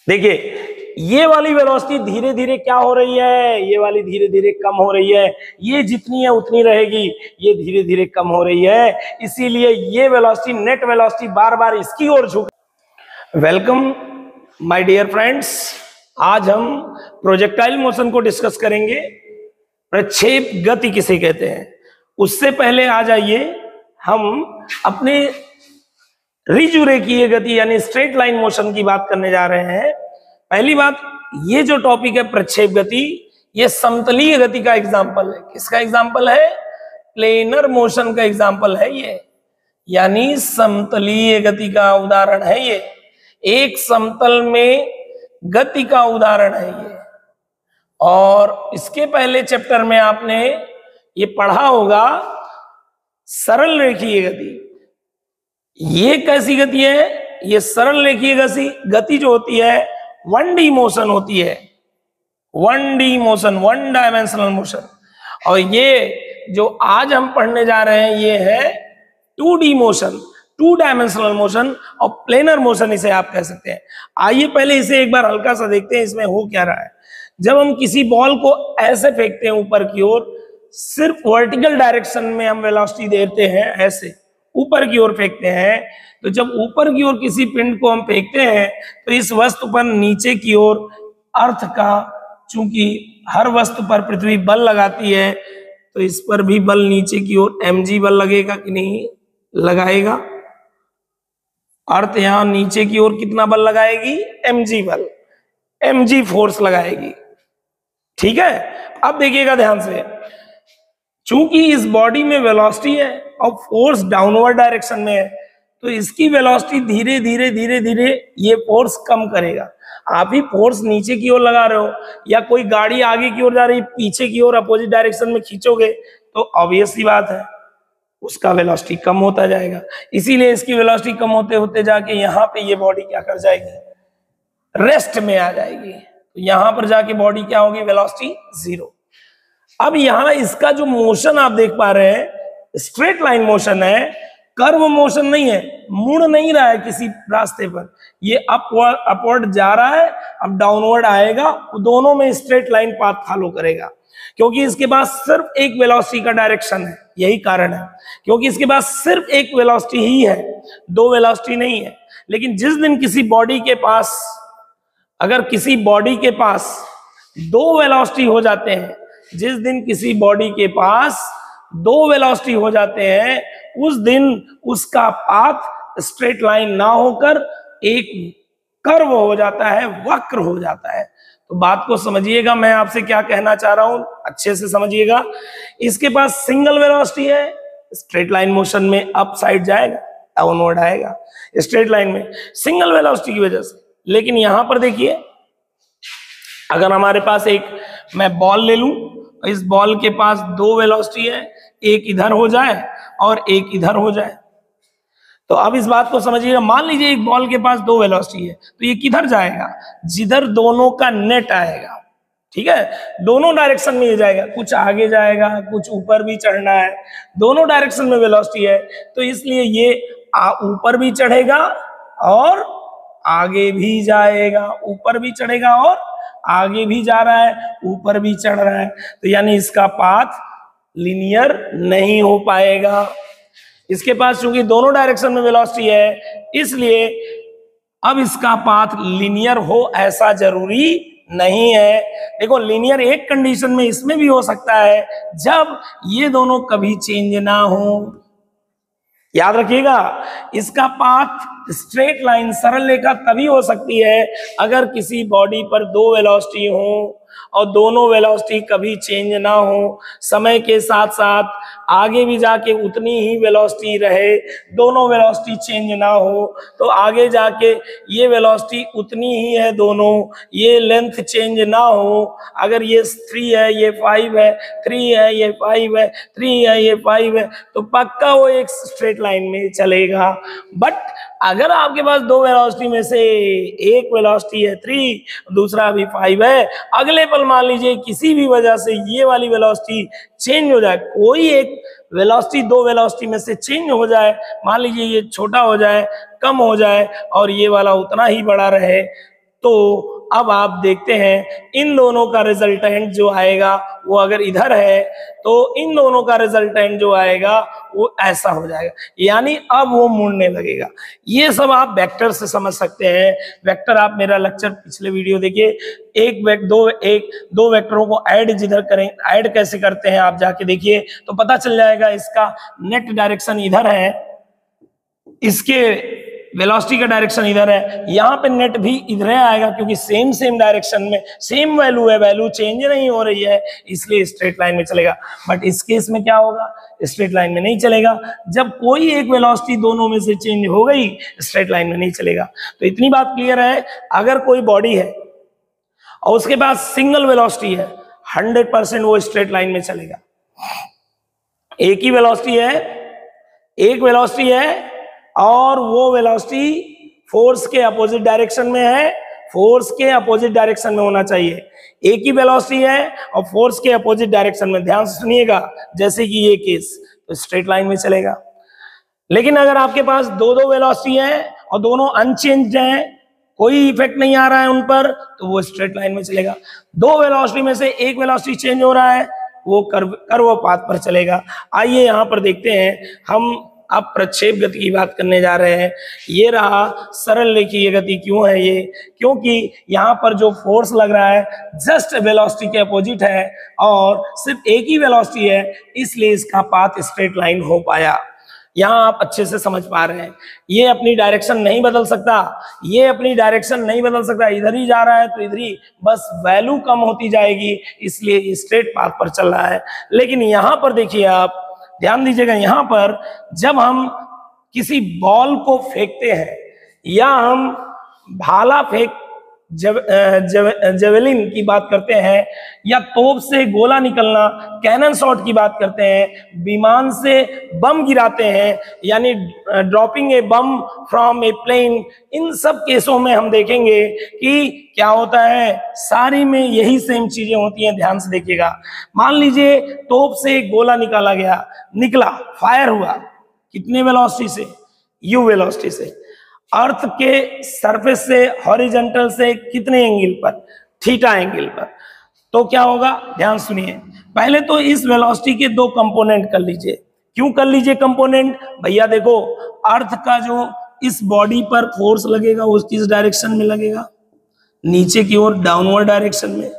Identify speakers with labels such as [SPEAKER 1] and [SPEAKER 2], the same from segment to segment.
[SPEAKER 1] देखिए ये वाली वेलोसिटी धीरे धीरे क्या हो रही है, ये वाली धीरे धीरे कम हो रही है, ये जितनी है उतनी रहेगी, ये धीरे धीरे कम हो रही है, इसीलिए ये वेलोसिटी नेट वेलोसिटी बार बार इसकी ओर झुक। वेलकम माय डियर फ्रेंड्स, आज हम प्रोजेक्टाइल मोशन को डिस्कस करेंगे। प्रक्षेप गति किसे कहते हैं, उससे पहले आ जाइए हम अपने रिजुरेखीय गति यानी स्ट्रेट लाइन मोशन की बात करने जा रहे हैं। पहली बात, ये जो टॉपिक है प्रक्षेप गति, ये समतलीय गति का एग्जाम्पल है। किसका एग्जाम्पल है? प्लेनर मोशन का एग्जाम्पल है ये, यानी समतलीय गति का उदाहरण है ये, एक समतल में गति का उदाहरण है ये। और इसके पहले चैप्टर में आपने ये पढ़ा होगा सरल रेखीय गति। ये कैसी गति है? ये सरल रेखीय गति जो होती है 1D मोशन होती है, 1D मोशन, 1 डायमेंशनल मोशन। और ये जो आज हम पढ़ने जा रहे हैं ये है 2D मोशन, 2 डायमेंशनल मोशन और प्लेनर मोशन इसे आप कह सकते हैं। आइए पहले इसे एक बार हल्का सा देखते हैं इसमें हो क्या रहा है। जब हम किसी बॉल को ऐसे फेंकते हैं ऊपर की ओर, सिर्फ वर्टिकल डायरेक्शन में हम वेलोसिटी देते हैं, ऐसे ऊपर की ओर फेंकते हैं। तो जब ऊपर की ओर किसी पिंड को हम फेंकते हैं तो इस वस्तु पर नीचे की ओर अर्थ का, चूंकि हर वस्तु पर पृथ्वी बल लगाती है तो इस पर भी बल नीचे की ओर mg बल लगेगा कि नहीं लगाएगा? अर्थ यहां नीचे की ओर कितना बल लगाएगी? mg बल, mg फोर्स लगाएगी। ठीक है, अब देखिएगा ध्यान से, चूंकि इस बॉडी में वेलोसिटी है और फोर्स डाउनवर्ड डायरेक्शन में है तो इसकी वेलोसिटी धीरे धीरे धीरे धीरे ये फोर्स कम करेगा। आप ही फोर्स नीचे की ओर लगा रहे हो या कोई गाड़ी आगे की ओर जा रही पीछे की ओर अपोजिट डायरेक्शन में खींचोगे तो ऑब्वियस सी बात है उसका वेलोसिटी कम होता जाएगा। इसीलिए इसकी वेलोसिटी कम होते होते जाके यहाँ पे ये बॉडी क्या कर जाएगी? रेस्ट में आ जाएगी। तो यहाँ पर जाके बॉडी क्या होगी? वेलोसिटी 0। अब यहां इसका जो मोशन आप देख पा रहे हैं स्ट्रेट लाइन मोशन है, कर्व मोशन नहीं है, मुड़ नहीं रहा है किसी रास्ते पर, ये अपवर्ड जा रहा है, अब डाउनवर्ड आएगा, दोनों में स्ट्रेट लाइन पाथ फॉलो करेगा क्योंकि इसके पास सिर्फ एक वेलोसिटी का डायरेक्शन है। यही कारण है, क्योंकि इसके पास सिर्फ एक वेलोसिटी ही है, 2 वेलोसिटी नहीं है। लेकिन जिस दिन किसी बॉडी के पास, अगर किसी बॉडी के पास 2 वेलोसिटी हो जाते हैं, जिस दिन किसी बॉडी के पास 2 वेलोसिटी हो जाते हैं उस दिन उसका पाथ स्ट्रेट लाइन ना होकर एक कर्व हो जाता है, वक्र हो जाता है। तो बात को समझिएगा, मैं आपसे क्या कहना चाह रहा हूं अच्छे से समझिएगा। इसके पास सिंगल वेलोसिटी है, स्ट्रेट लाइन मोशन में अप साइड जाएगा, डाउनवर्ड आएगा स्ट्रेट लाइन में सिंगल वेलोसिटी की वजह से। लेकिन यहां पर देखिए, अगर हमारे पास एक मैं बॉल ले लूं, इस बॉल के पास 2 वेलोसिटी है, एक इधर हो जाए और एक इधर हो जाए, तो अब इस बात को समझिएगा। मान लीजिए एक बॉल के पास 2 वेलोसिटी है तो ये किधर जाएगा? जिधर दोनों का नेट आएगा। ठीक है, दोनों डायरेक्शन में ये जाएगा, कुछ आगे जाएगा, कुछ ऊपर भी चढ़ना है, दोनों डायरेक्शन में वेलोसिटी है तो इसलिए ये ऊपर भी चढ़ेगा और आगे भी जाएगा, ऊपर भी चढ़ेगा और आगे भी जा रहा है, ऊपर भी चढ़ रहा है। तो यानी इसका पाथ लीनियर नहीं हो पाएगा। इसके पास चूंकि दोनों डायरेक्शन में वेलोसिटी है इसलिए अब इसका पाथ लीनियर हो ऐसा जरूरी नहीं है। देखो लीनियर एक कंडीशन में इसमें भी हो सकता है, जब ये दोनों कभी चेंज ना हो। याद रखिएगा, इसका पाथ स्ट्रेट लाइन सरल रेखा तभी हो सकती है अगर किसी बॉडी पर 2 वेलोसिटी हो और दोनों वेलोसिटी कभी चेंज ना हो, समय के साथ साथ आगे भी जाके उतनी ही वेलोसिटी रहे, दोनों वेलोसिटी चेंज ना हो, तो आगे जाके ये वेलोसिटी उतनी ही है दोनों, ये लेंथ चेंज ना हो। अगर ये 3 है ये 5 है, 3 है ये 5 है, 3 है ये 5 है, तो पक्का वो एक स्ट्रेट लाइन में चलेगा। बट अगर आपके पास 2 वेलोसिटी में से एक वेलोसिटी है 3, दूसरा भी 5 है, अगले पल मान लीजिए किसी भी वजह से ये वाली वेलोसिटी चेंज हो जाए, कोई एक वेलोसिटी 2 वेलोसिटी में से चेंज हो जाए, मान लीजिए ये छोटा हो जाए, कम हो जाए और ये वाला उतना ही बड़ा रहे, तो अब आप देखते हैं इन दोनों का रिजल्टेंट जो आएगा वो अगर इधर है तो इन दोनों का रिजल्टेंट जो आएगा वो ऐसा हो जाएगा, यानी अब वो मुड़ने लगेगा। ये सब आप वेक्टर से समझ सकते हैं। वेक्टर आप मेरा लेक्चर पिछले वीडियो देखिए, दो वेक्टरों को ऐड जिधर करें, ऐड कैसे करते हैं आप जाके देखिए तो पता चल जाएगा। इसका नेट डायरेक्शन इधर है, इसके वेलोसिटी का डायरेक्शन इधर है, यहाँ पे नेट भी इधर आएगा क्योंकि सेम डायरेक्शन में सेम वैल्यू है, वैल्यू चेंज नहीं हो रही है, इसलिए स्ट्रेट लाइन में चलेगा। बट इस केस में क्या होगा, स्ट्रेट लाइन में नहीं चलेगा। जब कोई एक वेलोसिटी दोनों में से चेंज हो गई स्ट्रेट लाइन में नहीं चलेगा। तो इतनी बात क्लियर है, अगर कोई बॉडी है और उसके पास सिंगल वेलोसिटी है 100% वो स्ट्रेट लाइन में चलेगा। एक ही वेलोसिटी है, एक वेलोसिटी है और वो वेलोसिटी फोर्स के अपोजिट डायरेक्शन में है, फोर्स के अपोजिट डायरेक्शन में होना चाहिए। एक ही वेलोसिटी है और फोर्स के अपोजिट डायरेक्शन में, ध्यान से सुनिएगा, जैसे कि ये केस, तो स्ट्रेट लाइन में चलेगा। लेकिन अगर आपके पास दो वेलोसिटी है और दोनों अनचेंज्ड हैं, कोई इफेक्ट नहीं आ रहा है उन पर, तो वो स्ट्रेट लाइन में चलेगा। दो वेलोसिटी में से एक वेलोसिटी चेंज हो रहा है, वो कर्व पाथ पर चलेगा। आइए यहां पर देखते हैं, हम अब प्रक्षेप गति की बात करने जा रहे हैं। ये रहा सरल रेखीय गति। क्यों है ये, क्योंकि यहाँ पर जो फोर्स लग रहा है जस्ट वेलोसिटी के अपोजिट है और सिर्फ एक ही वेलोसिटी है, इसलिए इसका पाथ स्ट्रेट लाइन हो पाया। यहाँ आप अच्छे से समझ पा रहे हैं। ये अपनी डायरेक्शन नहीं बदल सकता, ये अपनी डायरेक्शन नहीं बदल सकता, इधर ही जा रहा है तो इधर ही, बस वैल्यू कम होती जाएगी, इसलिए स्ट्रेट पाथ पर चल रहा है। लेकिन यहाँ पर देखिए, आप ध्यान दीजिएगा, यहां पर जब हम किसी बॉल को फेंकते हैं या हम भाला फेंक जेवेलिन की बात करते हैं या तोप से गोला निकलना, कैनन शॉट की बात करते हैं, विमान से बम गिराते हैं यानी dropping a bomb from a plane, इन सब केसों में हम देखेंगे कि क्या होता है, सारी में यही सेम चीजें होती हैं। ध्यान से देखिएगा, मान लीजिए तोप से गोला निकला, फायर हुआ, कितने वेलोसिटी से, यू वेलोसिटी से, अर्थ के सरफेस से हॉरिजॉन्टल से कितने एंगल पर, थीटा एंगल पर। तो क्या होगा, ध्यान सुनिए, पहले तो इस वेलोसिटी के दो कंपोनेंट कर लीजिए। क्यों कर लीजिए कंपोनेंट, भैया देखो, अर्थ का जो इस बॉडी पर फोर्स लगेगा वो किस डायरेक्शन में लगेगा, नीचे की ओर, डाउनवर्ड डायरेक्शन में।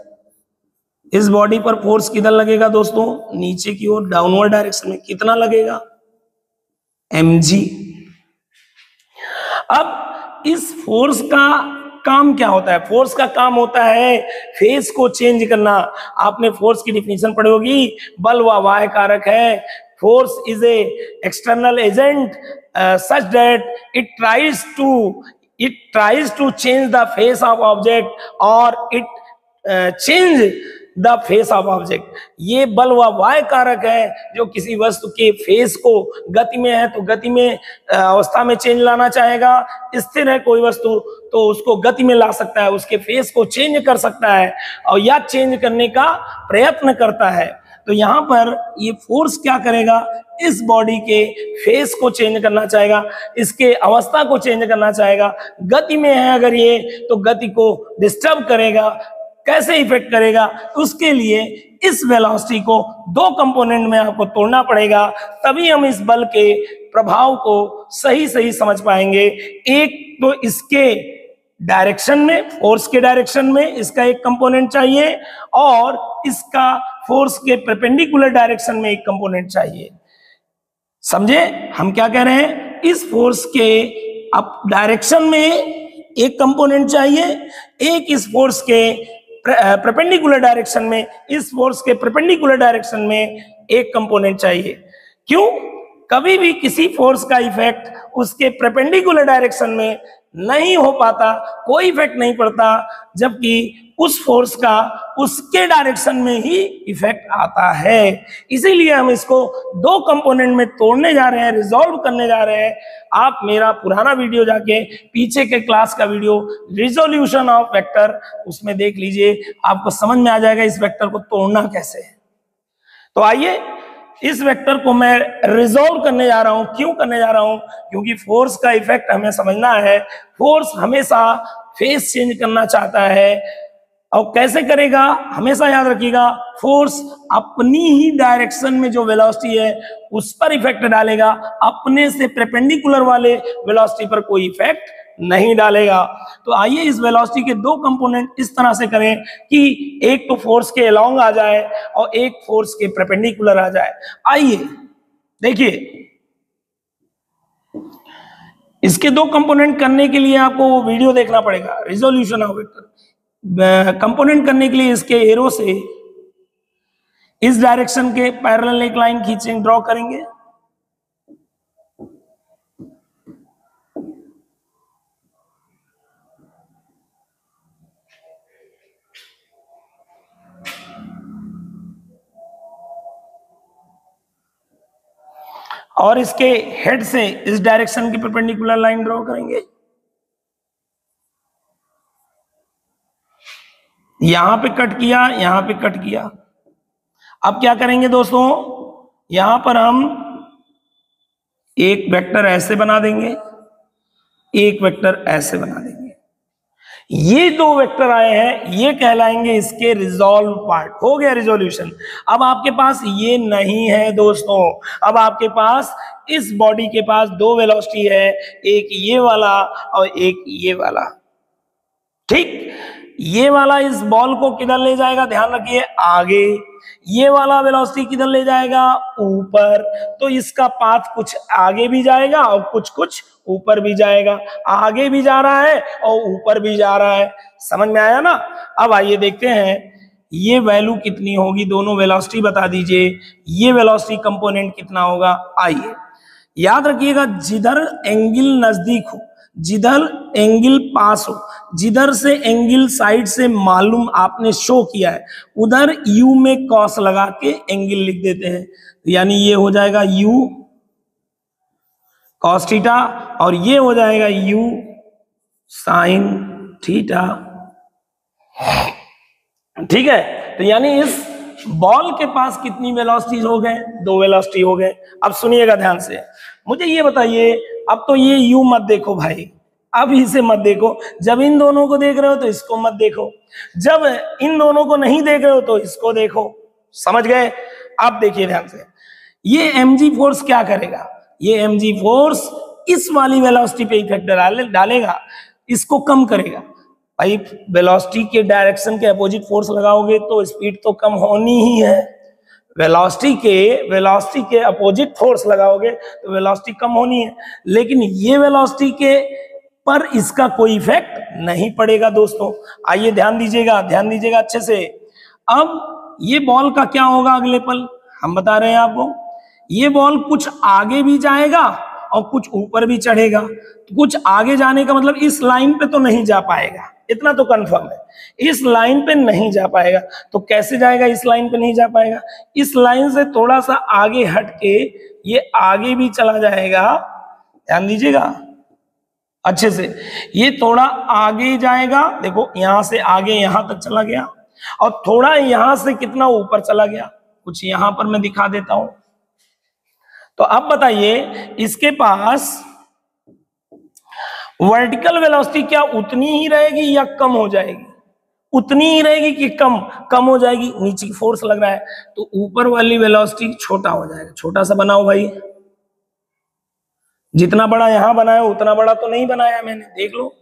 [SPEAKER 1] इस बॉडी पर फोर्स किधर लगेगा दोस्तों, नीचे की ओर, डाउनवर्ड डायरेक्शन में। कितना लगेगा, mg। अब इस फोर्स का काम क्या होता है, फोर्स का काम होता है फेस को चेंज करना। आपने फोर्स की डिफिनीशन पढ़ी होगी, बल व वाय कारक है। Force is a external agent such that it tries to change the face of object और it change the face of object. ये बल व वाय कारक है जो किसी वस्तु के फेस को, गति में है तो गति में अवस्था में चेंज लाना चाहेगा, स्थिर है कोई वस्तु तो उसको गति में ला सकता है, उसके फेस को चेंज कर सकता है और या चेंज करने का प्रयत्न करता है। तो यहाँ पर ये फोर्स क्या करेगा, इस बॉडी के फेस को चेंज करना चाहेगा, इसके अवस्था को चेंज करना चाहेगा। गति में है अगर ये, तो गति को डिस्टर्ब करेगा। कैसे इफेक्ट करेगा, उसके लिए इस वेलोसिटी को दो कंपोनेंट में आपको तोड़ना पड़ेगा, तभी हम इस बल के प्रभाव को सही समझ पाएंगे। एक तो इसके डायरेक्शन में, फोर्स के डायरेक्शन में इसका एक कंपोनेंट चाहिए और इसका फोर्स के परपेंडिकुलर डायरेक्शन में एक कंपोनेंट चाहिए। समझे हम क्या कह रहे हैं, इस फोर्स के अप डायरेक्शन में एक कंपोनेंट चाहिए, एक इस फोर्स के परपेंडिकुलर डायरेक्शन में, इस फोर्स के परपेंडिकुलर डायरेक्शन में एक कंपोनेंट चाहिए। क्यों, कभी भी किसी फोर्स का इफेक्ट उसके परपेंडिकुलर डायरेक्शन में नहीं हो पाता, कोई इफेक्ट नहीं पड़ता, जबकि उस फोर्स का उसके डायरेक्शन में ही इफेक्ट आता है। इसीलिए हम इसको दो कंपोनेंट में तोड़ने जा रहे हैं, रिजॉल्व करने जा रहे हैं। आप मेरा पुराना वीडियो जाके पीछे के क्लास का वीडियो रिजोल्यूशन ऑफ वेक्टर, उसमें देख लीजिए, आपको समझ में आ जाएगा इस वेक्टर को तोड़ना कैसे है। तो आइए इस वेक्टर को मैं रिजॉल्व करने जा रहा हूं। क्यों करने जा रहा हूं, क्योंकि फोर्स का इफेक्ट हमें समझना है। फोर्स हमेशा फेस चेंज करना चाहता है, और कैसे करेगा, हमेशा याद रखिएगा, फोर्स अपनी ही डायरेक्शन में जो वेलोसिटी है उस पर इफेक्ट डालेगा, अपने से परपेंडिकुलर वाले वेलोसिटी पर कोई इफेक्ट नहीं डालेगा। तो आइए इस वेलोसिटी के दो कंपोनेंट इस तरह से करें कि एक तो फोर्स के अलोंग आ जाए और एक फोर्स के परपेंडिकुलर आ जाए। आइए देखिए, इसके दो कंपोनेंट करने के लिए आपको वीडियो देखना पड़ेगा, रिजोल्यूशन ऑफ वेक्टर। कंपोनेंट करने के लिए इसके एरो से इस डायरेक्शन के पैरेलल एक लाइन खींचेंगे, ड्रॉ करेंगे। और इसके हेड से इस डायरेक्शन की परपेंडिकुलर लाइन ड्रॉ करेंगे। यहां पे कट किया, यहां पे कट किया। अब क्या करेंगे दोस्तों, यहां पर हम एक वेक्टर ऐसे बना देंगे, एक वेक्टर ऐसे बना देंगे। ये दो वेक्टर आए हैं, ये कहलाएंगे इसके रिजॉल्व पार्ट। हो गया रिजोल्यूशन। अब आपके पास ये नहीं है दोस्तों, अब आपके पास इस बॉडी के पास दो वेलोसिटी है, एक ये वाला और एक ये वाला। ठीक, ये वाला इस बॉल को किधर ले जाएगा, ध्यान रखिए, आगे। ये वाला वेलोसिटी किधर ले जाएगा, ऊपर। तो इसका पाथ कुछ आगे भी जाएगा और कुछ ऊपर भी जाएगा। आगे भी जा रहा है और ऊपर भी जा रहा है। समझ में आया ना। अब आइए देखते हैं ये वैल्यू कितनी होगी, दोनों वेलोसिटी बता दीजिए, ये वेलोसिटी कंपोनेंट कितना होगा। आइए याद रखिएगा, जिधर एंगल नजदीक हो, जिधर एंगल पास हो, जिधर से एंगल साइड से मालूम आपने शो किया है, उधर u में कॉस लगा के एंगल लिख देते हैं। यानी ये हो जाएगा u कॉस थीटा और ये हो जाएगा u साइन थीटा। ठीक है, तो यानी इस बॉल के पास कितनी वेलोसिटीज हो गए, दो वेलोसिटी हो गए। अब सुनिएगा ध्यान से, मुझे ये बताइए, अब तो ये u मत देखो भाई, अब इसे मत देखो। जब इन दोनों को देख रहे हो तो इसको मत देखो, जब इन दोनों को नहीं देख रहे हो तो इसको देखो। समझ गए। अब देखिए ध्यान से, ये mg फोर्स क्या करेगा, ये mg फोर्स इस वाली वेलोसिटी पे इफेक्ट डालेगा, इसको कम करेगा। भाई वेलोसिटी के डायरेक्शन के अपोजिट फोर्स लगाओगे तो स्पीड तो कम होनी ही है। वेलोसिटी के अपोजिट फोर्स लगाओगे तो वेलोसिटी कम होनी है, लेकिन ये वेलोसिटी के पर इसका कोई इफेक्ट नहीं पड़ेगा दोस्तों। आइए ध्यान दीजिएगा अच्छे से। अब ये बॉल का क्या होगा अगले पल, हम बता रहे हैं आपको, ये बॉल कुछ आगे भी जाएगा और कुछ ऊपर भी चढ़ेगा। तो कुछ आगे जाने का मतलब इस लाइन पे तो नहीं जा पाएगा, इतना तो कंफर्म है, इस लाइन पे नहीं जा पाएगा। तो कैसे जाएगा, इस लाइन पे नहीं जा पाएगा, इस लाइन से थोड़ा सा आगे हट के ये आगे भी चला जाएगा। ध्यान दीजिएगा अच्छे से, ये थोड़ा आगे जाएगा, देखो यहां से आगे यहां तक चला गया और थोड़ा यहां से कितना ऊपर चला गया, कुछ यहां पर मैं दिखा देता हूं। तो अब बताइए, इसके पास वर्टिकल वेलोसिटी क्या उतनी ही रहेगी या कम हो जाएगी, उतनी ही रहेगी कि कम हो जाएगी। नीचे की फोर्स लग रहा है तो ऊपर वाली वेलोसिटी छोटा हो जाएगा। छोटा सा बनाओ भाई, जितना बड़ा यहां बनाया उतना बड़ा तो नहीं बनाया मैंने, देख लो,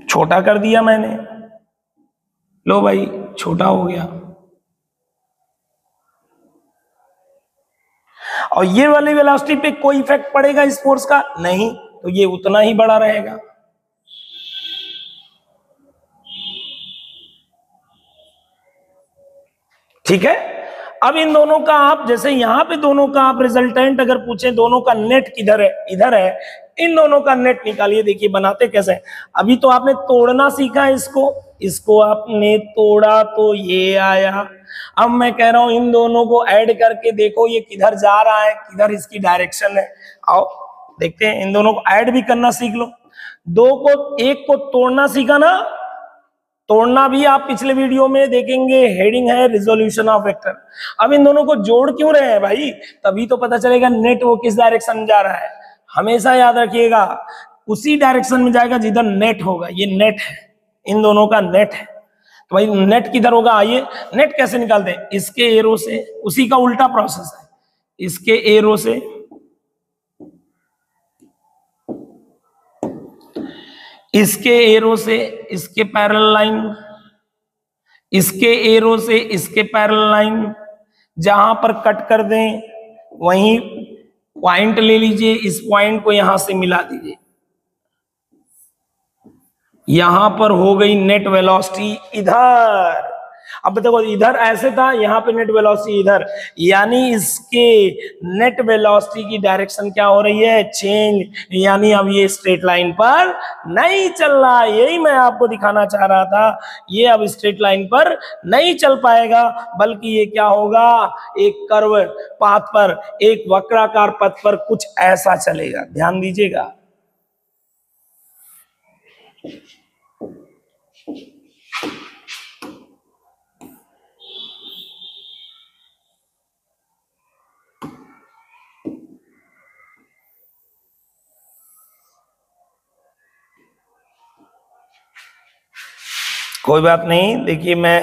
[SPEAKER 1] छोटा कर दिया मैंने। लो भाई, छोटा हो गया। और ये वाली वेलोसिटी पे कोई इफेक्ट पड़ेगा इस फोर्स का नहीं, तो ये उतना ही बड़ा रहेगा। ठीक है। अब इन दोनों का आप, जैसे यहां पे दोनों का आप रिजल्टेंट अगर पूछे, दोनों का नेट किधर है, इधर है, इन दोनों का नेट निकालिए। देखिए बनाते कैसे हैं। अभी तो आपने तोड़ना सीखा है, इसको आपने तोड़ा तो ये आया। अब मैं कह रहा हूं इन दोनों को ऐड करके देखो ये किधर जा रहा है, किधर इसकी डायरेक्शन है। आओ देखते हैं, इन दोनों को ऐड भी करना सीख लो। एक को तोड़ना सीखा ना, तोड़ना भी आप पिछले वीडियो में देखेंगे, हेडिंग है रिजोल्यूशन ऑफ वेक्टर। अब इन दोनों को जोड़ क्यों रहे हैं भाई, तभी तो पता चलेगा नेट वो किस डायरेक्शन में जा रहा है। हमेशा याद रखिएगा उसी डायरेक्शन में जाएगा जिधर नेट होगा। ये नेट है, इन दोनों का नेट है, तो भाई नेट किधर होगा? आइए नेट कैसे निकालते हैं? इसके एरो से, उसी का उल्टा प्रोसेस है, इसके एरो से इसके एरो से इसके पैरेलल लाइन, इसके एरो से इसके पैरेलल लाइन, जहां पर कट कर दें वहीं पॉइंट ले लीजिए, इस पॉइंट को यहां से मिला दीजिए। यहां पर हो गई नेट वेलोसिटी इधर। अब देखो इधर ऐसे था, यहाँ पे नेट वेलोसिटी इधर, यानी इसके नेट वेलोसिटी की डायरेक्शन क्या हो रही है? चेंज। यानी अब ये स्ट्रेट लाइन पर नहीं चल रहा, यही मैं आपको दिखाना चाह रहा था। ये अब स्ट्रेट लाइन पर नहीं चल पाएगा, बल्कि ये क्या होगा? एक कर्व पाथ पर, एक वक्राकार पथ पर कुछ ऐसा चलेगा। ध्यान दीजिएगा। कोई बात नहीं, देखिए मैं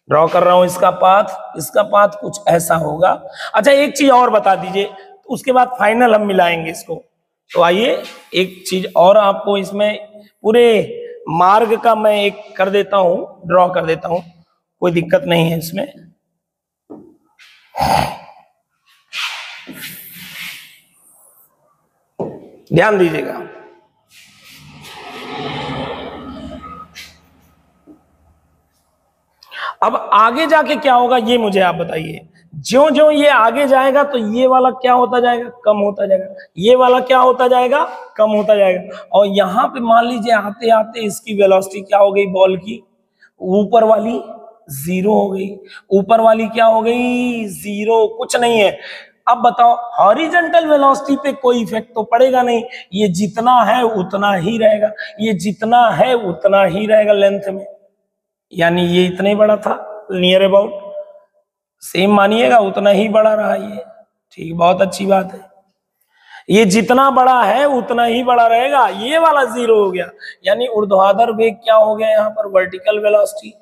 [SPEAKER 1] ड्रॉ कर रहा हूं इसका पाथ कुछ ऐसा होगा। अच्छा एक चीज और बता दीजिए, उसके बाद फाइनल हम मिलाएंगे इसको। तो आइए एक चीज और आपको इसमें पूरे मार्ग का मैं एक कर देता हूं, ड्रॉ कर देता हूं, कोई दिक्कत नहीं है इसमें। ध्यान दीजिएगा। अब आगे जाके क्या होगा ये मुझे आप बताइए। ज्यों ज्यों ये आगे जाएगा तो ये वाला क्या होता जाएगा? कम होता जाएगा। ये वाला क्या होता जाएगा? कम होता जाएगा। और यहां पे मान लीजिए आते आते इसकी वेलोसिटी क्या हो गई? बॉल की ऊपर वाली जीरो हो गई। ऊपर वाली क्या हो गई? जीरो, कुछ नहीं है। अब बताओ हॉरिजॉन्टल वेलोसिटी पे कोई इफेक्ट तो पड़ेगा नहीं, ये जितना है उतना ही रहेगा, ये जितना है उतना ही रहेगा लेंथ में। यानी ये इतना ही बड़ा था, नियर अबाउट सेम मानिएगा, उतना ही बड़ा रहा ये। ठीक, बहुत अच्छी बात है। ये जितना बड़ा है उतना ही बड़ा रहेगा। ये वाला जीरो हो गया, यानी ऊर्ध्वाधर वेग क्या हो गया? यहाँ पर वर्टिकल वेलोसिटी,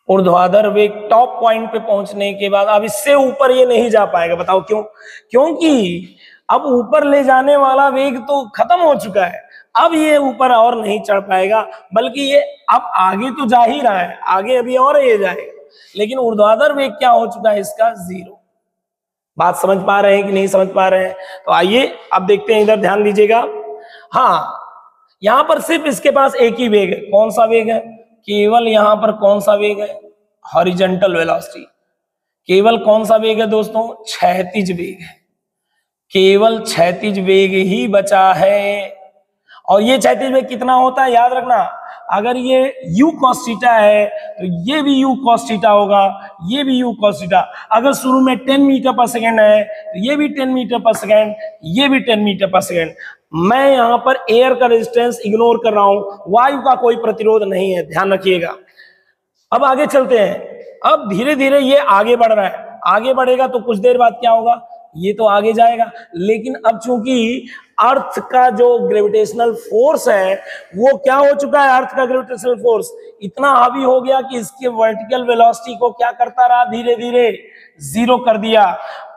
[SPEAKER 1] ऊर्ध्वाधर वेग टॉप पॉइंट पे पहुंचने के बाद अब इससे ऊपर ये नहीं जा पाएगा। बताओ क्यों? क्योंकि अब ऊपर ले जाने वाला वेग तो खत्म हो चुका है, अब ये ऊपर और नहीं चढ़ पाएगा, बल्कि ये अब आगे तो जा ही रहा है, आगे अभी और ये जाएगा, लेकिन ऊर्ध्वाधर वेग क्या हो चुका है इसका? जीरो। बात समझ पा रहे हैं कि नहीं समझ पा रहे हैं? तो आइए अब देखते हैं, इधर ध्यान दीजिएगा। हाँ, यहां पर सिर्फ इसके पास एक ही वेग है। कौन सा वेग है? केवल यहां पर कौन सा वेग है? Horizontal velocity. केवल कौन सा वेग है दोस्तों? क्षैतिज वेग है। केवल क्षैतिज वेग ही बचा है। और ये क्षैतिज वेग कितना होता है याद रखना, अगर ये u cos थीटा है तो ये भी u cos थीटा होगा, ये भी u cos थीटा। अगर शुरू में 10 मीटर पर सेकेंड है तो ये भी 10 मीटर पर सेकेंड, ये भी 10 मीटर पर सेकेंड। मैं यहां पर एयर का रेजिस्टेंस इग्नोर कर रहा हूं, वायु का कोई प्रतिरोध नहीं है, ध्यान रखिएगा। अब आगे चलते हैं। अब धीरे धीरे ये आगे बढ़ रहा है, आगे बढ़ेगा तो कुछ देर बाद क्या होगा? ये तो आगे जाएगा, लेकिन अब चूंकि अर्थ का जो ग्रेविटेशनल फोर्स है वो क्या हो चुका है? अर्थ का ग्रेविटेशनल फोर्स इतना हावी हो गया कि इसके वर्टिकल वेलोसिटी को क्या करता रहा? धीरे धीरे जीरो कर दिया।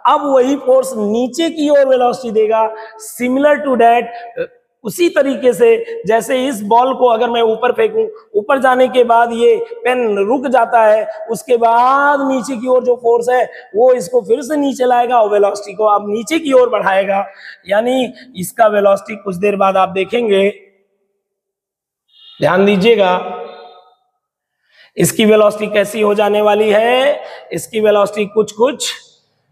[SPEAKER 1] अब वही फोर्स नीचे की ओर वेलोसिटी देगा, सिमिलर टू दैट, उसी तरीके से जैसे इस बॉल को अगर मैं ऊपर फेंकूं, ऊपर जाने के बाद ये पेन रुक जाता है, उसके बाद नीचे की ओर जो फोर्स है वो इसको फिर से नीचे लाएगा और वेलोसिटी को अब नीचे की ओर बढ़ाएगा। यानी इसका वेलोसिटी कुछ देर बाद आप देखेंगे, ध्यान दीजिएगा, इसकी वेलोसिटी कैसी हो जाने वाली है? इसकी वेलोसिटी कुछ कुछ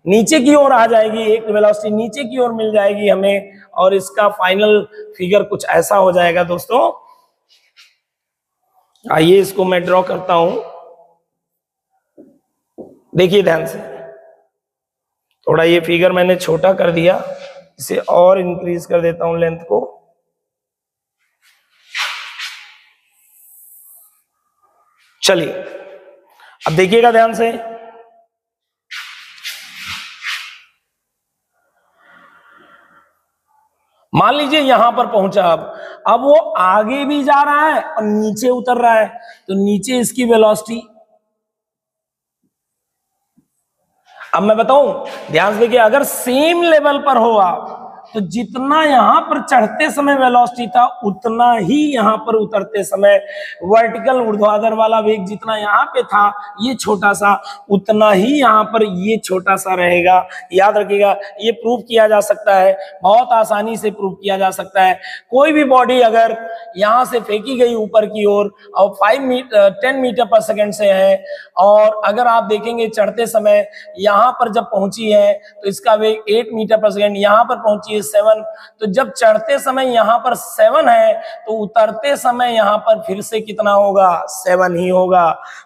[SPEAKER 1] नीचे की ओर आ जाएगी, एक वेलोसिटी नीचे की ओर मिल जाएगी हमें, और इसका फाइनल फिगर कुछ ऐसा हो जाएगा दोस्तों। आइए इसको मैं ड्रॉ करता हूं, देखिए ध्यान से। थोड़ा ये फिगर मैंने छोटा कर दिया, इसे और इंक्रीज कर देता हूं लेंथ को। चलिए अब देखिएगा ध्यान से। मान लीजिए यहां पर पहुंचा, अब वो आगे भी जा रहा है और नीचे उतर रहा है, तो नीचे इसकी वेलोसिटी, अब मैं बताऊं, ध्यान से देखिए, अगर सेम लेवल पर हो आप, तो जितना यहां पर चढ़ते समय वेलोसिटी था उतना ही यहां पर उतरते समय वर्टिकल ऊर्ध्वाधर वाला वेग जितना यहां पे था ये छोटा सा, उतना ही यहां पर ये छोटा सा रहेगा। याद रखिएगा, ये प्रूव किया जा सकता है, बहुत आसानी से प्रूव किया जा सकता है। कोई भी बॉडी अगर यहां से फेंकी गई ऊपर की ओर और 10 मीटर पर सेकेंड से है, और अगर आप देखेंगे चढ़ते समय यहां पर जब पहुंची है तो इसका वेग 8 मीटर पर सेकेंड, यहां पर पहुंची है 7, तो जब चढ़ते समय यहां पर 7 है तो उतरते समय यहां पर फिर से कितना होगा, 7 ही होगा।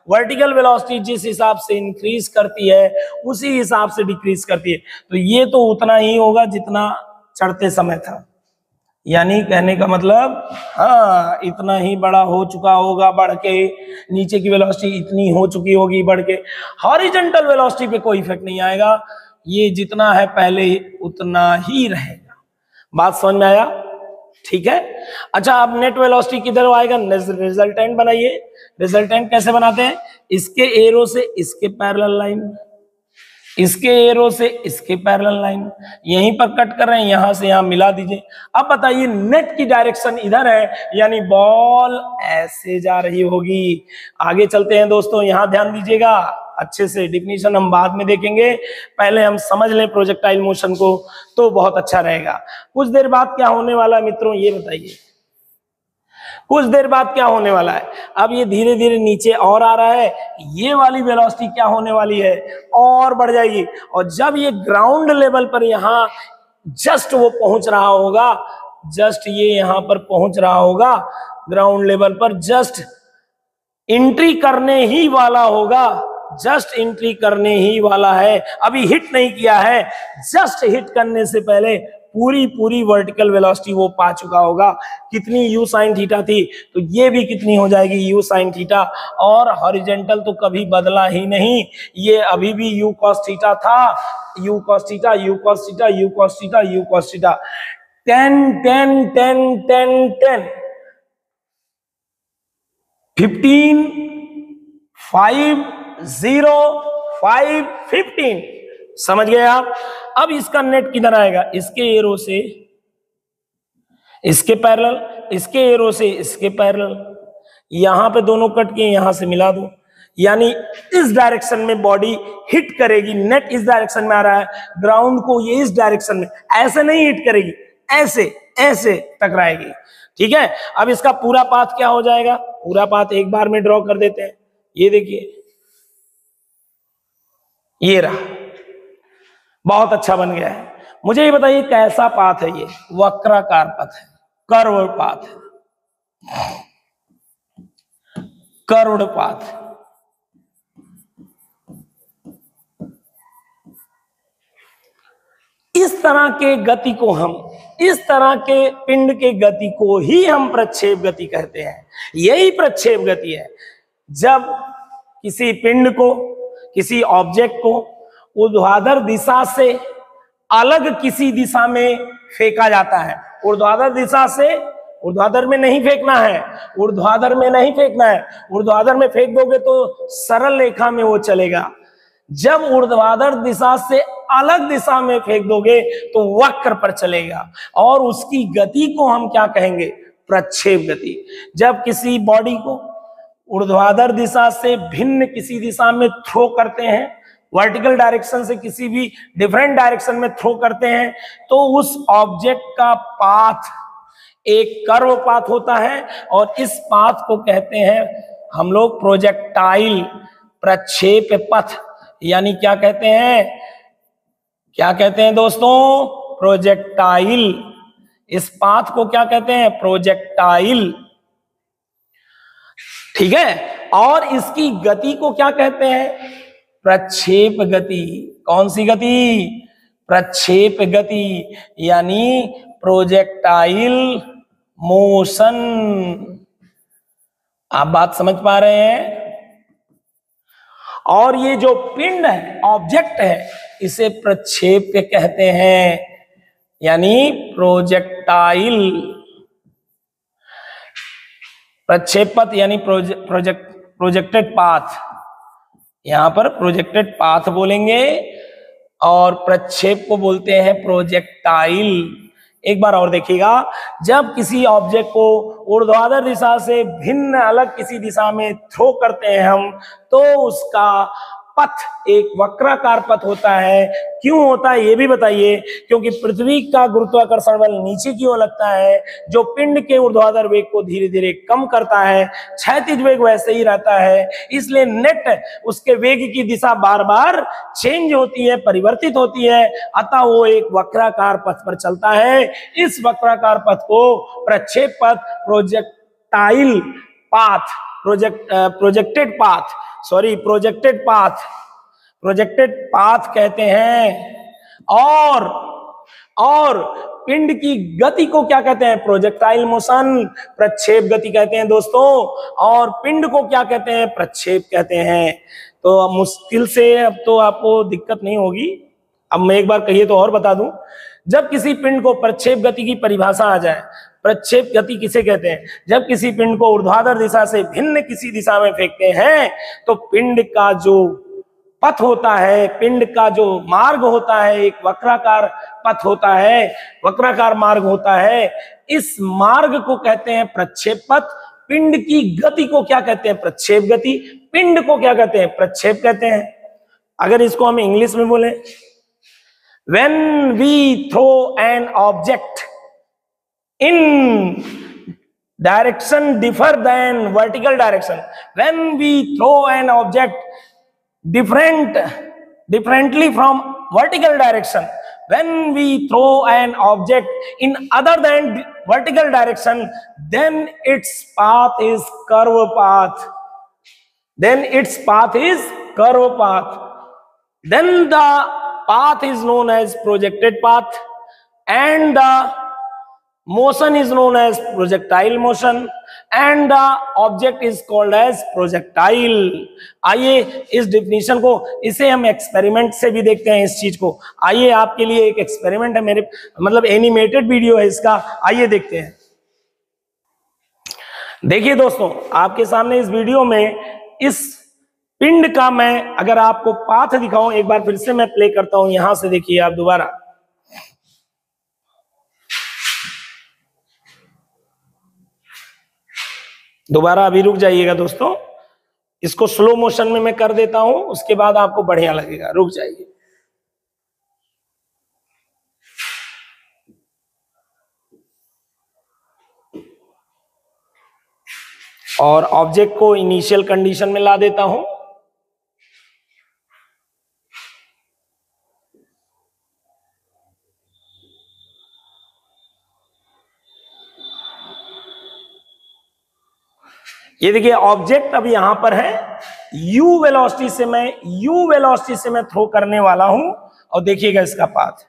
[SPEAKER 1] वर्टिकल वेलोसिटी जिस हिसाब से इंक्रीज करती है उसी हिसाब से डिक्रीज करती है, तो ये तो उतना ही होगा जितना चढ़ते समय था। यानी कहने का मतलब, हाँ, इतना ही बड़ा हो चुका होगा बढ़ के, नीचे की वेलोसिटी इतनी हो चुकी होगी बढ़ के, हॉरिजॉन्टल वेलोसिटी पे कोई इफेक्ट नहीं आएगा, ये जितना है पहले उतना ही रहेगा। बात समझ में आया? ठीक है। अच्छा, अब नेट वेलोसिटी किधर आएगा, रिजल्टेंट बनाइए। रिजल्टेंट कैसे बनाते हैं, इसके एरो से इसके पैरेलल लाइन, इसके एरो से इसके पैरेलल लाइन, यहीं पर कट कर रहे हैं, यहां से यहां मिला दीजिए। अब बताइए नेट की डायरेक्शन इधर है, यानी बॉल ऐसे जा रही होगी। आगे चलते हैं दोस्तों, यहां ध्यान दीजिएगा, अच्छे से डिफिनीशन हम बाद में देखेंगे, पहले हम समझ लें प्रोजेक्टाइल मोशन को तो बहुत अच्छा रहेगा। कुछ देर बाद क्या होने वाला है मित्रों, ये बताइए, कुछ देर बाद क्या होने वाला है। अब ये धीरे धीरे नीचे और आ रहा है, ये वाली वेलोसिटी क्या होने वाली है, और बढ़ जाएगी, और जब ये ग्राउंड लेवल पर यहां जस्ट वो पहुंच रहा होगा, जस्ट ये यहां पर पहुंच रहा होगा, ग्राउंड लेवल पर जस्ट एंट्री करने ही वाला होगा, जस्ट एंट्री करने ही वाला है, अभी हिट नहीं किया है, जस्ट हिट करने से पहले पूरी पूरी वर्टिकल वेलोसिटी वो पा चुका होगा। कितनी यू साइन थीटा थी, तो ये भी कितनी हो जाएगी, यू साइन थीटा, और हॉरिजॉन्टल तो कभी बदला ही नहीं, ये अभी भी यू कॉस थीटा था, you cos theta, you cos theta, you cos theta, you cos theta, 10 10 10 10 10 15 5 0 5 15, समझ गए आप। अब इसका नेट किधर आएगा, इसके एरो से इसके पैरेलल, इसके एरो से इसके पैरेलल, यहां पे दोनों कट के यहां से मिला दो, यानी इस डायरेक्शन में बॉडी हिट करेगी, नेट इस डायरेक्शन में आ रहा है, ग्राउंड को ये इस डायरेक्शन में, ऐसे नहीं हिट करेगी, ऐसे ऐसे टकराएगी। ठीक है, अब इसका पूरा पाथ क्या हो जाएगा, पूरा पाथ एक बार में ड्रॉ कर देते हैं। ये देखिए, ये रहा, बहुत अच्छा बन गया है। मुझे ये बताइए कैसा पाथ है, ये वक्राकार पथ है, कर्व पाथ है, कर्व्ड पाथ। इस तरह के गति को हम, इस तरह के पिंड के गति को ही हम प्रक्षेप गति कहते हैं। यही प्रक्षेप गति है, जब किसी पिंड को, किसी ऑब्जेक्ट को ऊर्ध्वाधर दिशा से अलग किसी दिशा में फेंका जाता है। ऊर्ध्वाधर दिशा से, ऊर्ध्वाधर में नहीं फेंकना है, ऊर्ध्वाधर में नहीं फेंकना है, ऊर्ध्वाधर में फेंक दोगे तो सरल रेखा में वो चलेगा। जब ऊर्ध्वाधर दिशा से अलग दिशा में फेंक दोगे तो वक्र पर चलेगा, और उसकी गति को हम क्या कहेंगे, प्रक्षेप गति। जब किसी बॉडी को ऊर्ध्वाधर दिशा से भिन्न किसी दिशा में थ्रो करते हैं, वर्टिकल डायरेक्शन से किसी भी डिफरेंट डायरेक्शन में थ्रो करते हैं, तो उस ऑब्जेक्ट का पाथ एक कर्व पाथ होता है, और इस पाथ को कहते हैं हम लोग प्रोजेक्टाइल, प्रक्षेप पथ। यानी क्या कहते हैं, क्या कहते हैं दोस्तों, प्रोजेक्टाइल। इस पाथ को क्या कहते हैं, प्रोजेक्टाइल। ठीक है, और इसकी गति को क्या कहते हैं, प्रक्षेप गति। कौन सी गति, प्रक्षेप गति, यानी प्रोजेक्टाइल मोशन। आप बात समझ पा रहे हैं। और ये जो पिंड है, ऑब्जेक्ट है, इसे प्रक्षेप कहते हैं, यानी प्रोजेक्टाइल, प्रक्षेप पथ यानी प्रोजेक्टेड पाथ, यहां पर प्रोजेक्टेड पाथ बोलेंगे और प्रक्षेप को बोलते हैं प्रोजेक्टाइल। एक बार और देखिएगा, जब किसी ऑब्जेक्ट को ऊर्ध्वाधर दिशा से भिन्न अलग किसी दिशा में थ्रो करते हैं हम, तो उसका पथ एक वक्राकार पथ होता है। क्यों होता है ये भी बताइए? क्योंकि पृथ्वी का गुरुत्वाकर्षण बल नीचे की ओर लगता है, जो पिंड के ऊर्ध्वाधर वेग को धीरे धीरे कम करता है, क्षैतिज वेग वैसे ही रहता है, इसलिए नेट उसके वेग की दिशा बार बार चेंज होती है, परिवर्तित होती है, अतः वो एक वक्राकार पथ पर चलता है। इस वक्राकार पथ को प्रक्षेप पथ, प्रोजेक्टाइल पाथ, प्रोजेक्टेड पाथ कहते हैं। और पिंड की गति को क्या कहते हैं? प्रोजेक्टाइल मोशन, प्रक्षेप गति कहते हैं दोस्तों। और पिंड को क्या कहते हैं? प्रक्षेप कहते हैं। तो अब मुश्किल से अब तो आपको दिक्कत नहीं होगी। अब मैं एक बार कहिए तो और बता दूं, जब किसी पिंड को प्रक्षेप गति की परिभाषा आ जाए, प्रक्षेप गति किसे कहते हैं? जब किसी पिंड को ऊर्ध्वाधर दिशा से भिन्न किसी दिशा में फेंकते हैं, तो पिंड का जो पथ होता है, पिंड का जो मार्ग होता है, एक वक्राकार पथ होता है, वक्राकार मार्ग होता है। इस मार्ग को कहते हैं प्रक्षेप पथ। पिंड की गति को क्या कहते हैं? प्रक्षेप गति। पिंड को क्या कहते हैं? प्रक्षेप कहते हैं। अगर इसको हम इंग्लिश में बोले, when we throw an object in direction differ than vertical direction, when we throw an object differently from vertical direction, when we throw an object in other than vertical direction, then its path is curve path. Then its path is curve path. Then the path is known as projected path and the motion is known as projectile motion and the object is called as projectile. आइए इस definition को, इसे हम experiment से भी देखते हैं इस चीज को। आइए आपके लिए एक एक्सपेरिमेंट है, मेरे मतलब एनिमेटेड वीडियो है इसका, आइए देखते हैं। देखिए दोस्तों, आपके सामने इस वीडियो में इस पिंड का मैं अगर आपको पाथ दिखाऊं, एक बार फिर से मैं प्ले करता हूं, यहां से देखिए आप दोबारा। अभी रुक जाइएगा दोस्तों, इसको स्लो मोशन में मैं कर देता हूं, उसके बाद आपको बढ़िया लगेगा। रुक जाइए। और ऑब्जेक्ट को इनिशियल कंडीशन में ला देता हूं। ये देखिए ऑब्जेक्ट अब यहां पर है, u वेलोसिटी से मैं थ्रो करने वाला हूं और देखिएगा इसका पाथ।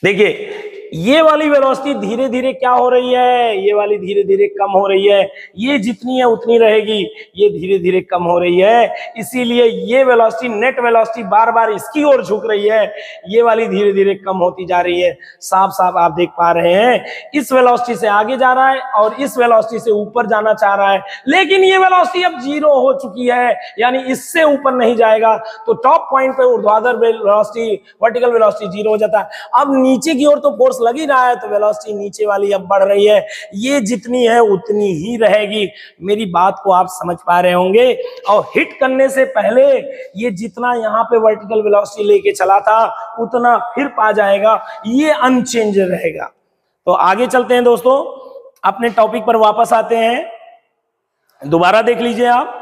[SPEAKER 1] देखिए ये वाली वेलोसिटी धीरे धीरे क्या हो रही है? ये वाली धीरे धीरे कम हो रही है। ये जितनी है उतनी रहेगी, ये धीरे धीरे कम हो रही है। इसीलिए ये वेलोसिटी, नेट वेलोसिटी बार बार इसकी ओर झुक रही है, ये वाली धीरे धीरे कम होती जा रही है। साफ साफ आप देख पा रहे हैं, इस वेलोसिटी से आगे जा रहा है और इस वेलोसिटी से ऊपर जाना चाह रहा है, लेकिन ये वेलोसिटी अब 0 हो चुकी है, यानी इससे ऊपर नहीं जाएगा। तो टॉप पॉइंट पे ऊर्ध्वाधर वेलोसिटी, वर्टिकल वेलोसिटी 0 हो जाता है। अब नीचे की ओर तो फोर्स लग ही रहा है, तो वेलोसिटी नीचे वाली अब बढ़ रही है, ये जितनी है उतनी ही रहेगी। मेरी बात को आप समझ पा रहे होंगे। और हिट करने से पहले ये जितना यहाँ पे वर्टिकल वेलोसिटी लेके चला था उतना फिर पा जाएगा, ये अनचेंज रहेगा। तो आगे चलते हैं दोस्तों, अपने टॉपिक पर वापस आते हैं। दोबारा देख लीजिए आप।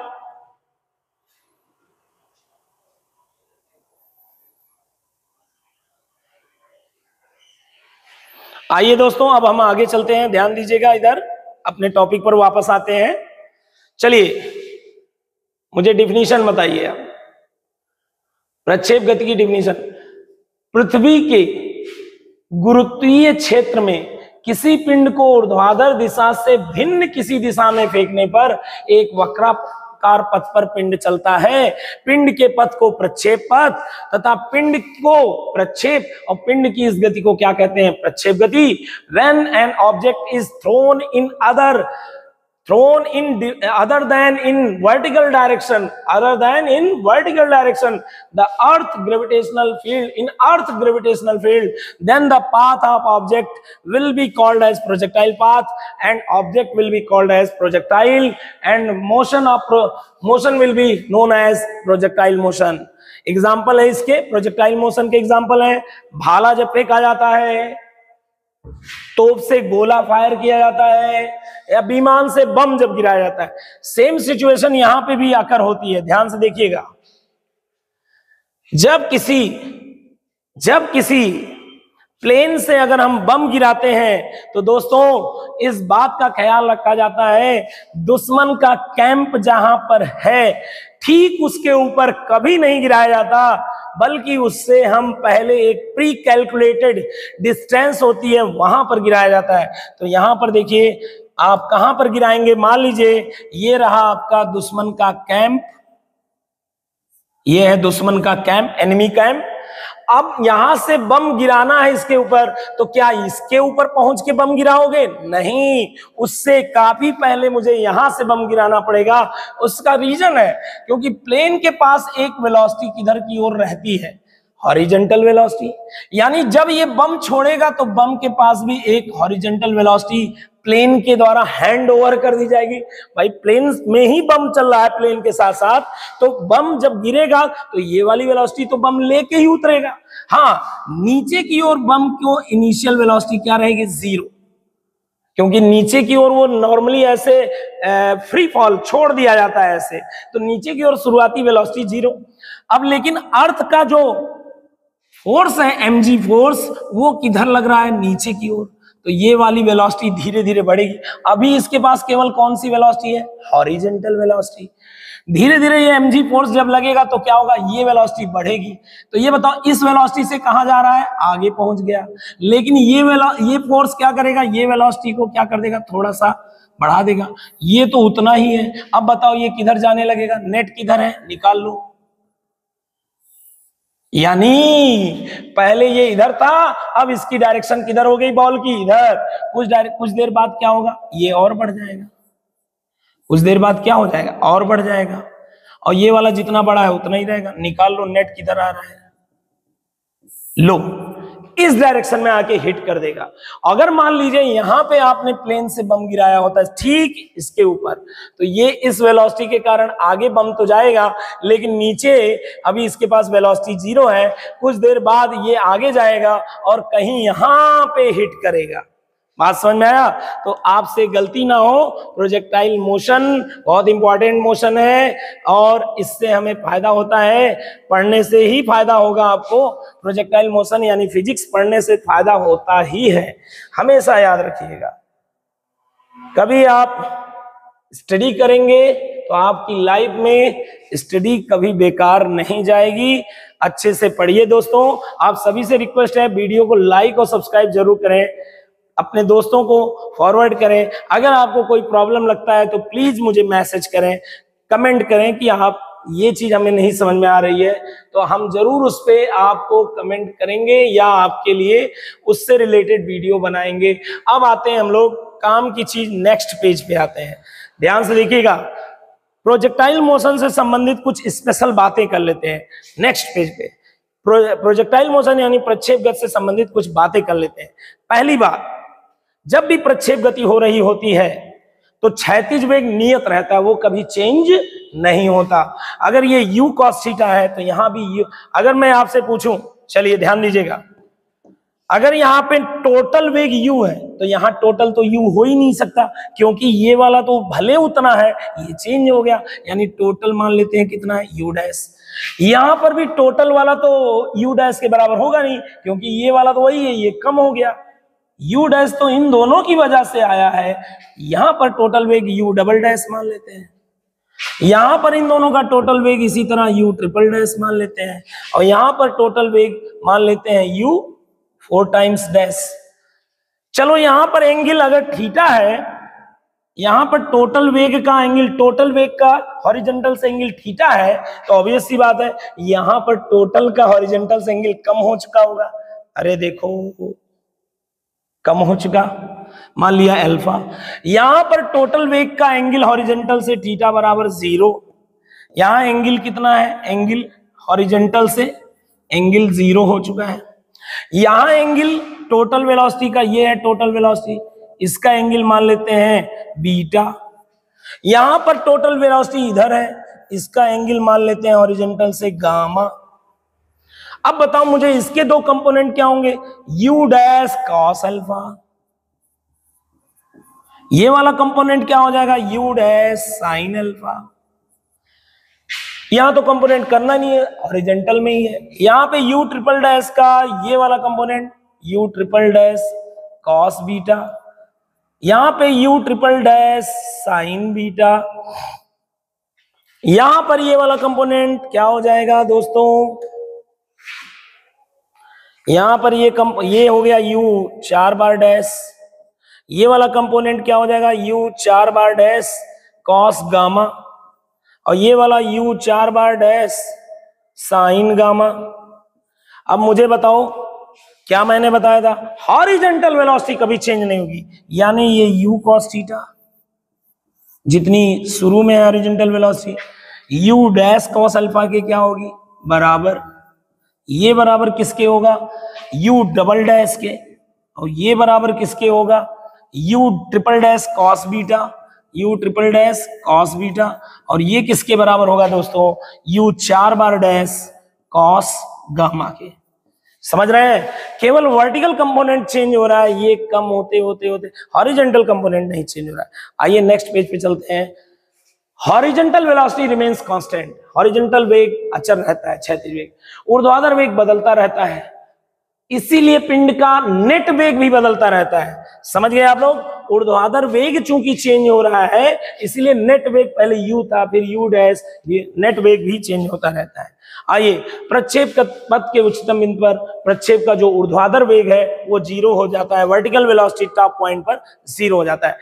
[SPEAKER 1] आइए दोस्तों, अब हम आगे चलते हैं, ध्यान दीजिएगा, इधर अपने टॉपिक पर वापस आते हैं। चलिए मुझे डिफिनीशन बताइए आप, प्रक्षेप गति की डिफिनीशन। पृथ्वी के गुरुत्वीय क्षेत्र में किसी पिंड को ऊर्ध्वाधर दिशा से भिन्न किसी दिशा में फेंकने पर एक वृत्ताकार पथ पर पिंड चलता है। पिंड के पथ को प्रक्षेप पथ तथा पिंड को प्रक्षेप और पिंड की इस गति को क्या कहते हैं? प्रक्षेप गति। When an object is thrown other than in vertical direction, the earth gravitational field, then the path of object will be called as projectile path, and object will be called as projectile, and motion will be known as projectile motion. Example है इसके, projectile motion के example है, भाला जब फेंका जाता है, तोप से गोला फायर किया जाता है, या विमान से बम जब गिराया जाता है। सेम सिचुएशन यहां पे भी आकर होती है, ध्यान से देखिएगा। जब किसी प्लेन से अगर हम बम गिराते हैं तो दोस्तों इस बात का ख्याल रखा जाता है दुश्मन का कैंप जहां पर है ठीक उसके ऊपर कभी नहीं गिराया जाता, बल्कि उससे हम पहले एक प्री कैलकुलेटेड डिस्टेंस होती है वहां पर गिराया जाता है। तो यहां पर देखिए आप कहां पर गिराएंगे, मान लीजिए ये रहा आपका दुश्मन का कैंप, ये है दुश्मन का कैंप, एनिमी कैंप। अब यहां से बम गिराना है इसके ऊपर, तो क्या इसके ऊपर पहुंच के बम गिराओगे? नहीं, उससे काफी पहले मुझे यहां से बम गिराना पड़ेगा। उसका रीजन है क्योंकि प्लेन के पास एक वेलोसिटी किधर की ओर रहती है, हॉरिजॉन्टल वेलोसिटी, यानी जब ये बम छोड़ेगा तो बम के पास भी एक हॉरिजॉन्टल वेलोसिटी प्लेन के द्वारा हैंड ओवर कर दी जाएगी। भाई प्लेन में ही बम चल रहा है प्लेन के साथ साथ, तो बम जब गिरेगा तो ये वाली वेलोसिटी तो बम लेके ही उतरेगा। हाँ, नीचे की ओर बम को इनिशियल वेलोसिटी क्या रहेगी? 0, क्योंकि नीचे की ओर वो नॉर्मली ऐसे फ्री फॉल छोड़ दिया जाता है ऐसे, तो नीचे की ओर शुरुआती वेलोसिटी 0। अब लेकिन अर्थ का जो फोर्स है mg फोर्स, वो किधर लग रहा है? नीचे की ओर, तो ये वाली वेलोसिटी धीरे धीरे बढ़ेगी। अभी इसके पास केवल कौन सी वेलोसिटी है? Horizontal velocity. धीरे धीरे ये mg फोर्स जब लगेगा तो क्या होगा? ये वेलोसिटी बढ़ेगी। तो ये बताओ इस वेलोसिटी से कहां जा रहा है? आगे पहुंच गया। लेकिन ये फोर्स क्या करेगा? ये वेलोसिटी को क्या कर देगा? थोड़ा सा बढ़ा देगा। ये तो उतना ही है। अब बताओ ये किधर जाने लगेगा? नेट किधर है? निकाल लो। यानी पहले ये इधर था, अब इसकी डायरेक्शन किधर हो गई? बॉल की इधर। कुछ देर बाद क्या होगा? ये और बढ़ जाएगा। कुछ देर बाद क्या हो जाएगा? और बढ़ जाएगा। और ये वाला जितना बड़ा है उतना ही रहेगा। निकाल लो नेट किधर आ रहा है। लो, इस डायरेक्शन में आके हिट कर देगा। अगर मान लीजिए यहां पे आपने प्लेन से बम गिराया होता है ठीक इसके ऊपर, तो ये इस वेलोसिटी के कारण आगे बम तो जाएगा, लेकिन नीचे अभी इसके पास वेलोसिटी 0 है। कुछ देर बाद ये आगे जाएगा और कहीं यहां पे हिट करेगा। बात समझ में आया? तो आपसे गलती ना हो, प्रोजेक्टाइल मोशन बहुत इंपॉर्टेंट मोशन है और इससे हमें फायदा होता है। पढ़ने से ही फायदा होगा आपको। प्रोजेक्टाइल मोशन यानी फिजिक्स पढ़ने से फायदा होता ही है, हमेशा याद रखिएगा। कभी आप स्टडी करेंगे तो आपकी लाइफ में स्टडी कभी बेकार नहीं जाएगी। अच्छे से पढ़िए दोस्तों। आप सभी से रिक्वेस्ट है वीडियो को लाइक और सब्सक्राइब जरूर करें, अपने दोस्तों को फॉरवर्ड करें। अगर आपको कोई प्रॉब्लम लगता है तो प्लीज मुझे मैसेज करें, कमेंट करें कि आप ये चीज हमें नहीं समझ में आ रही है, तो हम जरूर उस पे आपको कमेंट करेंगे या आपके लिए उससे रिलेटेड वीडियो बनाएंगे। अब आते हैं हम लोग काम की चीज, नेक्स्ट पेज पे आते हैं। ध्यान से देखिएगा, प्रोजेक्टाइल मोशन से संबंधित कुछ स्पेशल बातें कर लेते हैं। नेक्स्ट पेज पे प्रोजेक्टाइल मोशन यानी प्रक्षेप गति से संबंधित कुछ बातें कर लेते हैं। पहली बात, जब भी प्रक्षेप गति हो रही होती है तो क्षैतिज वेग नियत रहता है, वो कभी चेंज नहीं होता। अगर ये u cos थीटा है तो यहां भी u। अगर मैं आपसे पूछूं, चलिए ध्यान दीजिएगा, अगर यहाँ पे टोटल वेग u है तो यहाँ टोटल तो u हो ही नहीं सकता, क्योंकि ये वाला तो भले उतना है, ये चेंज हो गया, यानी टोटल मान लेते हैं कितना है? u dash. यहां पर भी टोटल वाला तो u डैश के बराबर होगा नहीं, क्योंकि ये वाला तो वही है, ये कम हो गया। u डैश तो इन दोनों की वजह से आया है। यहां पर टोटल वेग u डबल डैश मान लेते हैं, यहां पर इन दोनों का टोटल वेग इसी तरह u ट्रिपल डैश मान लेते हैं, और यहां पर टोटल वेग मान लेते हैं u 4 टाइम्स डैश। चलो यहां पर एंगल अगर थीटा है, यहां पर टोटल वेग का एंगल, टोटल वेग का हॉरिजॉन्टल से एंगल थीटा है, तो ऑब्वियस सी बात है यहां पर टोटल का हॉरिजॉन्टल से एंगल कम हो चुका होगा। अरे देखो कम हो चुका, मान लिया अल्फा। यहां पर टोटल वेग का एंगल हॉरिजॉन्टल से थीटा बराबर 0। यहां एंगल कितना है, एंगल हॉरिजॉन्टल से एंगल 0 हो चुका है। यहां एंगल टोटल वेलोसिटी का, ये है टोटल वेलोसिटी, इसका एंगल मान लेते हैं बीटा। यहां पर टोटल वेलोसिटी इधर है, इसका एंगल मान लेते हैं हॉरिजॉन्टल से गामा। अब बताओ मुझे इसके दो कंपोनेंट क्या होंगे, u डैश cos अल्फा, ये वाला कंपोनेंट क्या हो जाएगा u डैश sin अल्फा। यहां तो कंपोनेंट करना नहीं है, हॉरिजॉन्टल में ही है। यहां पे u ट्रिपल डैश का ये वाला component u triple dash cos beta, यहां पे u triple dash sin beta. यहां पर ये वाला कंपोनेंट क्या हो जाएगा दोस्तों, यहां पर ये हो गया u 4 बार डैश, ये वाला कंपोनेंट क्या हो जाएगा u 4 बार डैश cos गामा, और ये वाला u 4 बार डैश sin गामा। अब मुझे बताओ, क्या मैंने बताया था, हॉरिजॉन्टल वेलोसिटी कभी चेंज नहीं होगी, यानी ये u cos थीटा जितनी शुरू में है horizontal velocity, u dash cos alpha के क्या होगी बराबर, ये बराबर किसके होगा u डबल डैश के, और ये बराबर किसके होगा u triple dash cos beta, u triple dash cos beta, और ये किसके बराबर होगा दोस्तों u 4 बार डैश cos गामा के। समझ रहे हैं, केवल वर्टिकल कंपोनेंट चेंज हो रहा है, ये कम होते होते होते हॉरिजॉन्टल कंपोनेंट नहीं चेंज हो रहा है। आइए नेक्स्ट पेज पे चलते हैं। Horizontal velocity remains constant, horizontal वेग अचर रहता है, क्षैतिज वेग, ऊर्ध्वाधर वेग बदलता रहता है, इसीलिए पिंड का नेट वेग भी बदलता रहता है। समझ गए आप लोग, ऊर्ध्वाधर वेग चूंकि चेंज हो रहा है, इसीलिए नेट वेग पहले u था, फिर u डैश, ये नेट वेग भी चेंज होता रहता है। आइए, प्रक्षेप पथ के उच्चतम बिंदु पर प्रक्षेप का जो ऊर्ध्वाधर वेग है वो 0 हो जाता है, वर्टिकल वेलोसिटी टॉप पॉइंट पर 0 हो जाता है।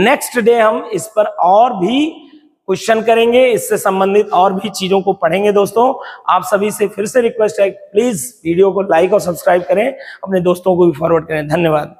[SPEAKER 1] नेक्स्ट डे हम इस पर और भी क्वेश्चन करेंगे, इससे संबंधित और भी चीजों को पढ़ेंगे। दोस्तों, आप सभी से फिर से रिक्वेस्ट है, प्लीज वीडियो को लाइक और सब्सक्राइब करें, अपने दोस्तों को भी फॉरवर्ड करें। धन्यवाद।